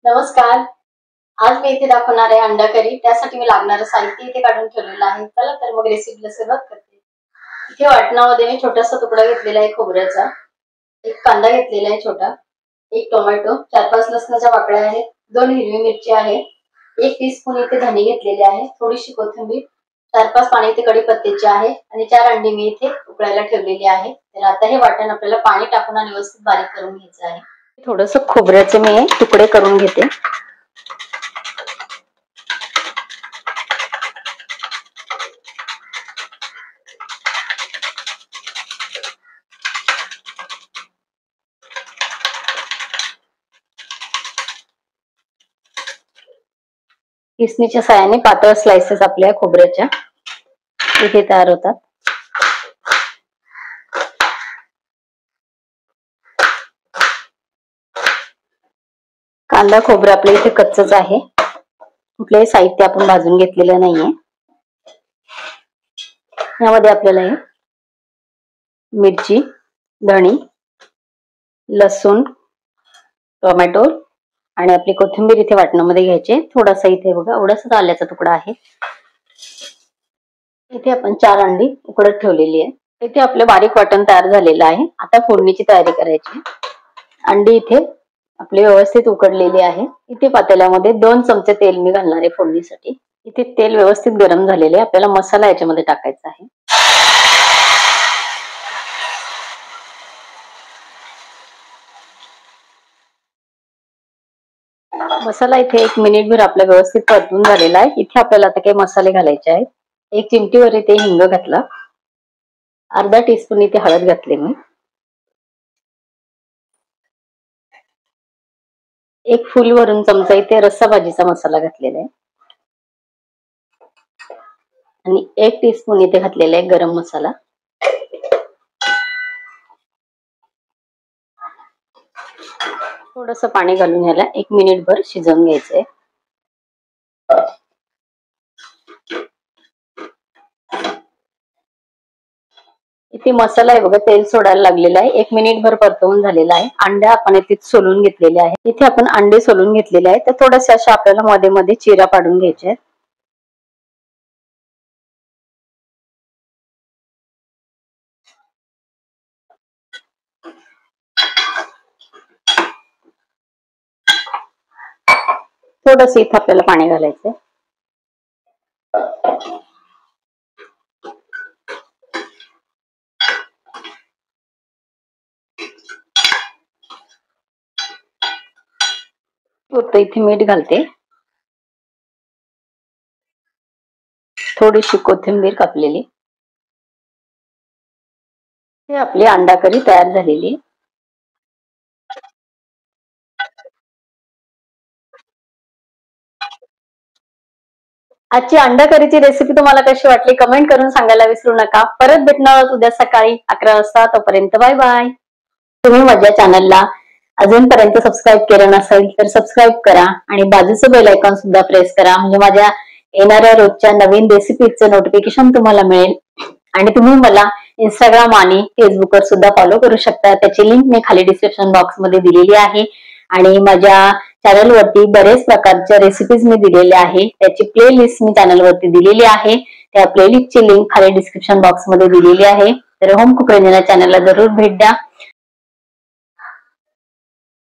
नमस्कार. आज मी इथे दाखवणार आहे अंडा करी. त्यासाठी मी लागणारं साहित्य इथे काढून ठेवलेलं आहे. चला तर मग रेसिपीला सुरुवात करते. इथे वाटणामध्ये मी छोटासा तुकडा घेतलेला आहे खोबऱ्याचा, एक कांदा घेतलेला आहे छोटा, एक टोमॅटो, 4-5 लसणाच्या पाकळ्या आहेत, 2 हिरवी मिरची आहे, 1 टीस्पून इथे धने घेतलेले आहे, थोडीशी कोथिंबीर, 4-5 पाने इथे कढीपत्त्याची आहे आणि 4 अंडी मी इथे उकळायला ठेवलेली आहे. तर आता हे वाटण आपल्याला पाणी टाकून आणि व्यवस्थित बारीक करून घ्यायचं आहे. थोडंसं खोबऱ्याचे मी तुकडे करून घेते. किसणीच्या साहाय्याने पातळ स्लाइसेस आपल्या खोबऱ्याच्या इथे तयार होतात. कांदा खोबरं आपल्या इथे कच्चच आहे, कुठलेही साहित्य आपण भाजून घेतलेलं नाहीये. यामध्ये आपल्याला मिरची, धणी, लसूण, टोमॅटो आणि आपली कोथिंबीर इथे वाटणामध्ये घ्यायचे. थोडासा इथे बघा एवढासा आल्याचा तुकडा आहे. इथे आपण 4 अंडी उकडत ठेवलेली आहे. इथे आपलं बारीक वाटण तयार झालेलं आहे. आता फोडणीची तयारी करायची. अंडी इथे आपले व्यवस्थित उकडलेली आहे. इथे पातेल्यामध्ये 2 चमचे तेल मी घालणार आहे फोडणीसाठी. इथे तेल व्यवस्थित गरम झालेले आहे. आपल्याला मसाला याच्यामध्ये टाकायचा आहे. मसाला इथे 1 मिनिटभर आपला व्यवस्थित परतून झालेला आहे. इथे आपल्याला आता काही मसाले घालायचे आहेत. 1 चिमटीवर इथे हिंग घातला, अर्धा टीस्पून इथे हळद घातली मी, 1 फुल वरून चमचा इथे रस्सा भाजीचा मसाला घातलेला आहे आणि 1 टीस्पून इथे घातलेला आहे गरम मसाला. थोडंसं पाणी घालून याला 1 मिनिटभर शिजवून घ्यायचंय. इथे मसाला आहे बघा तेल सोडायला लागलेला आहे. 1 मिनिटभर परतवून झालेला आहे. अंडे आपण इथे सोलून घेतलेले आहे. इथे आपण अंडे सोलून घेतलेले आहे. तर थोडेसे अशा आपल्याला मध्ये मध्ये चिरा पाडून घ्यायचे आहेत. थोडंसं इथं आपल्याला पाणी घालायचंय. इथे मीठ घालते, थोडीशी कोथिंबीर कापलेली. हे आपली अंडा करी तयार झालेली. आजची अंडा करीची रेसिपी तुम्हाला कशी वाटली कमेंट करून सांगायला विसरू नका. परत भेटणार आहोत उद्या सकाळी 11 वाजता. तोपर्यंत बाय बाय. तुम्ही माझ्या चॅनलला अजूनपर्यंत सबस्क्राईब केलं नसेल तर सबस्क्राईब करा आणि बाजूचं बेल आयकॉन सुद्धा प्रेस करा, म्हणजे माझ्या येणाऱ्या रोजच्या नवीन रेसिपीचं नोटिफिकेशन तुम्हाला मिळेल. आणि तुम्ही मला इंस्टाग्राम आणि फेसबुकवर सुद्धा फॉलो करू शकता. त्याची लिंक मी खाली डिस्क्रिप्शन बॉक्स मध्ये दिलेली आहे. आणि माझ्या चॅनलवरती बरेच प्रकारच्या रेसिपीज मी दिलेल्या आहे. त्याची प्लेलिस्ट मी चॅनलवरती दिलेली आहे. त्या प्लेलिस्टची लिंक खाली डिस्क्रिप्शन बॉक्स मध्ये दिलेली आहे. तर होम कुक रंजना चॅनलला जरूर भेट द्या.